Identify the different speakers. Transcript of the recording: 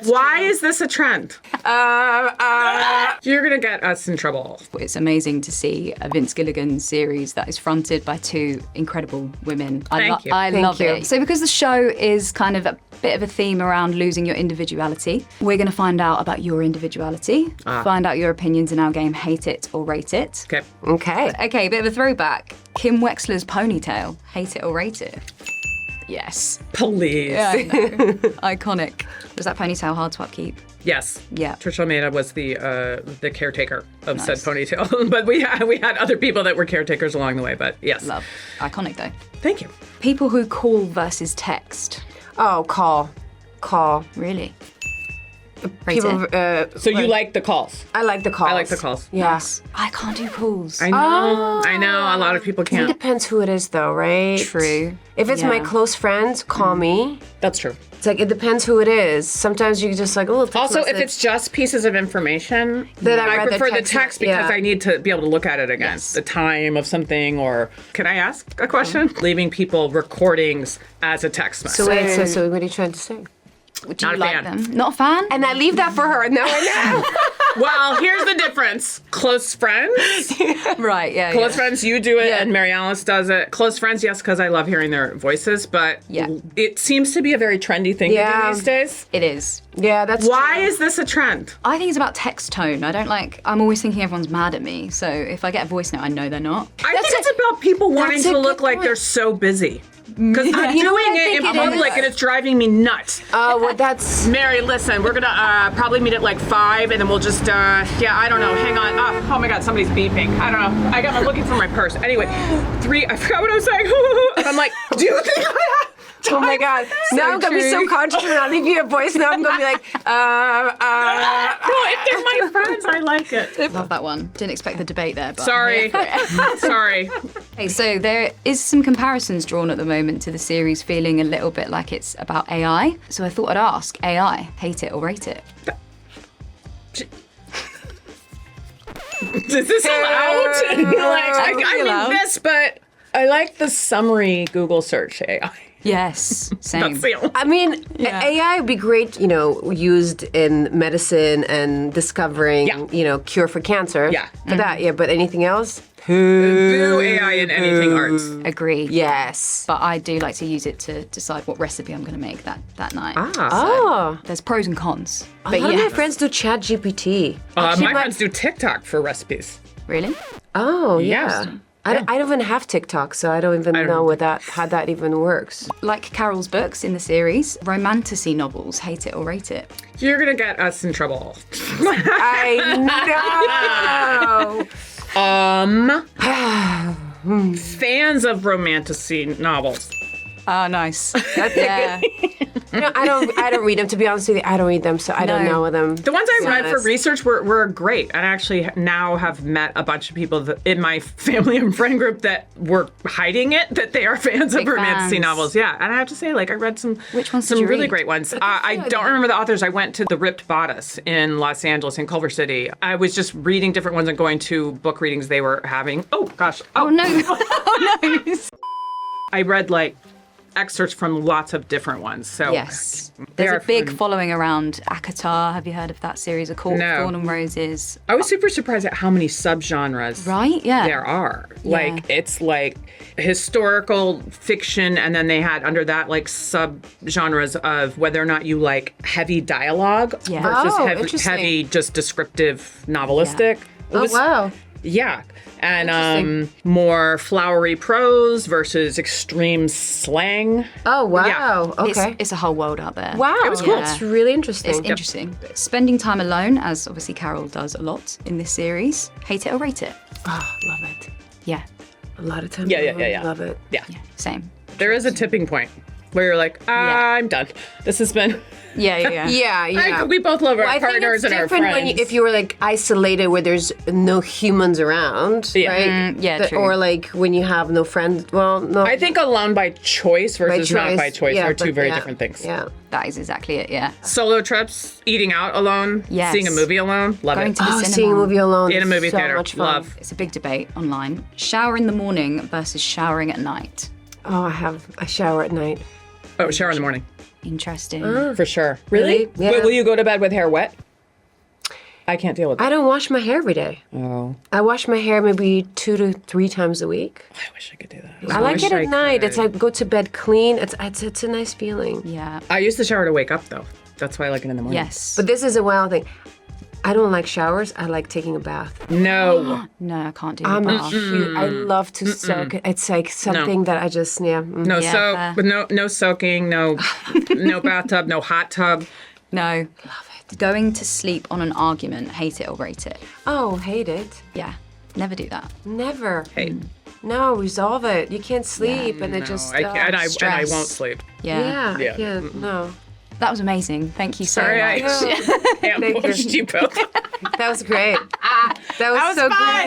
Speaker 1: Why is this a trend? You're gonna get us in trouble.
Speaker 2: It's amazing to see a Vince Gilligan series that is fronted by two incredible women.
Speaker 1: Thank you.
Speaker 2: I
Speaker 3: Thank
Speaker 2: love
Speaker 3: you.
Speaker 2: it. So because the show is kind of a bit of a theme around losing your individuality, we're going to find out about your individuality, find out your opinions in our game Hate It or Rate It.
Speaker 1: Okay.
Speaker 3: Okay.
Speaker 2: Okay, bit of a throwback. Kim Wexler's Ponytail. Hate it or rate it? Yes.
Speaker 1: Please.
Speaker 2: Yeah, I know. Iconic. Was that ponytail hard to upkeep?
Speaker 1: Yes.
Speaker 2: Yeah.
Speaker 1: Trisha Almeida was the caretaker of said
Speaker 2: Nice.
Speaker 1: ponytail, but we had other people that were caretakers along the way. But yes.
Speaker 2: Love. Iconic though.
Speaker 1: Thank you.
Speaker 2: People who call versus text.
Speaker 3: Oh, call.
Speaker 2: Really? Rate
Speaker 3: People.
Speaker 2: it.
Speaker 1: So you like the calls?
Speaker 3: I like the calls.
Speaker 1: I like the calls.
Speaker 3: Yeah.
Speaker 2: Yes. I can't do calls.
Speaker 1: I know. I know. A lot of people
Speaker 3: It
Speaker 1: can't.
Speaker 3: depends who it is, though, right?
Speaker 2: True.
Speaker 3: If it's my
Speaker 2: Yeah.
Speaker 3: close friends, call me.
Speaker 1: That's true.
Speaker 3: It's like it depends who it is. Sometimes you just like, oh. text
Speaker 1: Also, if
Speaker 3: message.
Speaker 1: it's just pieces of information,
Speaker 3: Then
Speaker 1: I
Speaker 3: I'd rather
Speaker 1: prefer the
Speaker 3: text it,
Speaker 1: text because
Speaker 3: yeah.
Speaker 1: I need to be able to look at it again.
Speaker 2: Yes.
Speaker 1: The time of something, or can I ask a question? Leaving people recordings as a text message.
Speaker 3: So wait, so what are you trying to say?
Speaker 2: Do
Speaker 1: Not
Speaker 2: you
Speaker 1: a
Speaker 2: like
Speaker 1: fan.
Speaker 2: them? Not a fan?
Speaker 3: And I leave that for her. No, I
Speaker 1: Well, here's the difference. Close friends.
Speaker 2: Right, yeah.
Speaker 1: Close friends, you do it,
Speaker 2: Yeah.
Speaker 1: and Mary Alice does it. Close friends, yes, because I love hearing their voices, but
Speaker 2: Yeah.
Speaker 1: it seems to be a very trendy thing to
Speaker 3: Yeah.
Speaker 1: do these days.
Speaker 2: It is.
Speaker 3: Yeah, that's
Speaker 1: Why
Speaker 3: true.
Speaker 1: is this a trend?
Speaker 2: I think it's about text tone. I'm always thinking everyone's mad at me. So if I get a voice note, I know they're not.
Speaker 1: I think it's about people wanting
Speaker 3: that's a
Speaker 1: to look
Speaker 3: good
Speaker 1: like
Speaker 3: point.
Speaker 1: they're so busy. Because I'm
Speaker 3: You know what
Speaker 1: doing
Speaker 3: I
Speaker 1: it in
Speaker 3: think it
Speaker 1: public
Speaker 3: is?
Speaker 1: and it's driving me nuts.
Speaker 3: Well, that's.
Speaker 1: Mary, listen, we're gonna probably meet at like 5 and then we'll just, I don't know, hang on. Oh my God, somebody's beeping. I don't know. I'm looking for my purse. Anyway, 3, I forgot what I was saying. I'm like, do you think I have
Speaker 3: Oh my God. Now I'm going to be so
Speaker 1: true.
Speaker 3: conscious when I leave you a voice. Now I'm going to be like,
Speaker 1: No, if they're my friends, I like it.
Speaker 2: Love that one. Didn't expect the debate there. But
Speaker 1: Sorry. Sorry.
Speaker 2: Okay, so there is some comparisons drawn at the moment to the series feeling a little bit like it's about AI. So I thought I'd ask AI, hate it or rate it?
Speaker 1: Is this allowed? I mean
Speaker 2: allowed.
Speaker 1: this, but I like the summary Google search AI.
Speaker 2: Yes, same.
Speaker 1: That's the only.
Speaker 3: I mean,
Speaker 2: Yeah.
Speaker 3: AI would be great, used in medicine and discovering,
Speaker 1: Yeah.
Speaker 3: cure for cancer.
Speaker 1: Yeah.
Speaker 3: For that, yeah. But anything else?
Speaker 1: Do AI in anything arts.
Speaker 2: Agree.
Speaker 3: Yes.
Speaker 2: But I do like to use it to decide what recipe I'm going to make that night.
Speaker 3: Oh.
Speaker 2: There's pros and cons.
Speaker 3: A
Speaker 2: But
Speaker 3: lot of
Speaker 2: yeah,
Speaker 3: my friends do ChatGPT.
Speaker 1: My friends do TikTok for recipes.
Speaker 2: really?
Speaker 3: Oh,
Speaker 1: Yes.
Speaker 3: yeah. I don't even have TikTok, so I don't even know how that even works.
Speaker 2: Like Carol's books in the series, Romantasy novels, hate it or rate it.
Speaker 1: You're gonna get us in trouble.
Speaker 3: I know.
Speaker 1: Fans of romantasy novels.
Speaker 2: Oh, nice. Yeah.
Speaker 3: I don't read them. To be honest with you, I don't read them, so I don't
Speaker 2: No.
Speaker 3: know them.
Speaker 1: The ones I read for
Speaker 3: honest.
Speaker 1: research were great. And I actually now have met a bunch of people in my family and friend group that were hiding it, that they are fans of
Speaker 2: Big
Speaker 1: romantasy
Speaker 2: fans.
Speaker 1: novels. Yeah, and I have to say, I read some
Speaker 2: Which ones did
Speaker 1: some
Speaker 2: you
Speaker 1: really
Speaker 2: read?
Speaker 1: great ones. I don't remember the authors. I went to the Ripped Bodice in Los Angeles, in Culver City. I was just reading different ones and going to book readings they were having. Oh, gosh.
Speaker 2: Oh, no. Oh, no.
Speaker 1: I read, excerpts from lots of different ones. So
Speaker 2: Yes.
Speaker 1: they
Speaker 2: There's
Speaker 1: are
Speaker 2: a big
Speaker 1: fun.
Speaker 2: following around ACOTAR. Have you heard of that series? A Court
Speaker 1: No.
Speaker 2: of Thorn and Roses.
Speaker 1: I was super surprised at how many subgenres
Speaker 2: Right? Yeah.
Speaker 1: there are.
Speaker 2: Yeah.
Speaker 1: It's historical fiction, and then they had under that subgenres of whether or not you like heavy dialogue
Speaker 2: Yeah.
Speaker 1: versus
Speaker 3: Oh,
Speaker 1: heavy,
Speaker 3: interesting.
Speaker 1: heavy, just descriptive novelistic. It
Speaker 3: Oh,
Speaker 1: was-
Speaker 3: wow.
Speaker 1: Yeah. And
Speaker 3: Interesting.
Speaker 1: more flowery prose versus extreme slang.
Speaker 3: Oh, wow.
Speaker 1: Yeah.
Speaker 3: Okay.
Speaker 2: It's a whole world out there.
Speaker 3: Wow.
Speaker 1: It was cool.
Speaker 3: That's really interesting.
Speaker 2: It's interesting. Spending time alone, as obviously Carol does a lot in this series. Hate it or rate it?
Speaker 3: Oh, love it.
Speaker 2: Yeah.
Speaker 3: A lot of time.
Speaker 1: Yeah.
Speaker 3: Love it.
Speaker 1: Yeah.
Speaker 2: Same.
Speaker 1: There is a tipping point where you're like, I'm done. This has been.
Speaker 2: Yeah.
Speaker 3: Yeah.
Speaker 1: We both love our
Speaker 3: Well, I think
Speaker 1: partners
Speaker 3: it's
Speaker 1: and our
Speaker 3: different
Speaker 1: friends.
Speaker 3: when if you were isolated where there's no humans around,
Speaker 1: Yeah.
Speaker 3: right?
Speaker 2: yeah, true.
Speaker 3: Or when you have no friends. Well, no.
Speaker 1: I think alone by choice versus not by choice
Speaker 3: yeah,
Speaker 1: are two
Speaker 3: but
Speaker 1: very
Speaker 3: yeah,
Speaker 1: different things.
Speaker 3: Yeah.
Speaker 2: That is exactly it, yeah.
Speaker 1: Solo trips, eating out alone,
Speaker 2: Yes.
Speaker 1: seeing a movie alone, love
Speaker 2: Going
Speaker 1: it.
Speaker 2: to the cinema.
Speaker 3: Seeing a movie alone.
Speaker 1: In a
Speaker 3: is
Speaker 1: movie
Speaker 3: so
Speaker 1: theater,
Speaker 3: much fun.
Speaker 1: love.
Speaker 2: It's a big debate online. Shower in the morning versus showering at night.
Speaker 3: Oh, I shower at night.
Speaker 1: Oh, shower in the morning.
Speaker 2: Interesting.
Speaker 1: For sure. Really?
Speaker 3: Yeah.
Speaker 1: Wait, will you go to bed with hair wet? I can't deal with that.
Speaker 3: I don't wash my hair every day.
Speaker 1: Oh,
Speaker 3: I wash my hair maybe 2 to 3 times a week.
Speaker 1: I wish I could do that.
Speaker 3: I like
Speaker 1: wish
Speaker 3: it at
Speaker 1: I
Speaker 3: night.
Speaker 1: could.
Speaker 3: It's like go to bed clean. It's a nice feeling.
Speaker 2: Yeah.
Speaker 1: I use the shower to wake up, though. That's why I like it in the morning.
Speaker 2: Yes.
Speaker 3: But this is a wild thing. I don't like showers. I like taking a bath.
Speaker 1: No.
Speaker 2: No, I can't do
Speaker 3: I'm
Speaker 2: the
Speaker 3: a
Speaker 2: bath.
Speaker 3: huge, I love to soak. It's like something that I just
Speaker 1: No
Speaker 2: Yeah,
Speaker 1: soak,
Speaker 2: fair.
Speaker 1: with no soaking, no bathtub, no hot tub.
Speaker 2: No. Love it. Going to sleep on an argument, hate it or rate it.
Speaker 3: Oh, hate it.
Speaker 2: Yeah. Never do that.
Speaker 3: Never.
Speaker 1: Hey,
Speaker 3: No, resolve it. You can't sleep, and it just.
Speaker 1: I can't, and I
Speaker 2: stress.
Speaker 1: won't sleep.
Speaker 2: Yeah.
Speaker 3: Yeah, I can't. No.
Speaker 2: That was amazing. Thank you so
Speaker 1: Sorry,
Speaker 2: much.
Speaker 1: I
Speaker 3: Thank
Speaker 1: ambushed you both.
Speaker 3: That was great. That was so
Speaker 1: fun.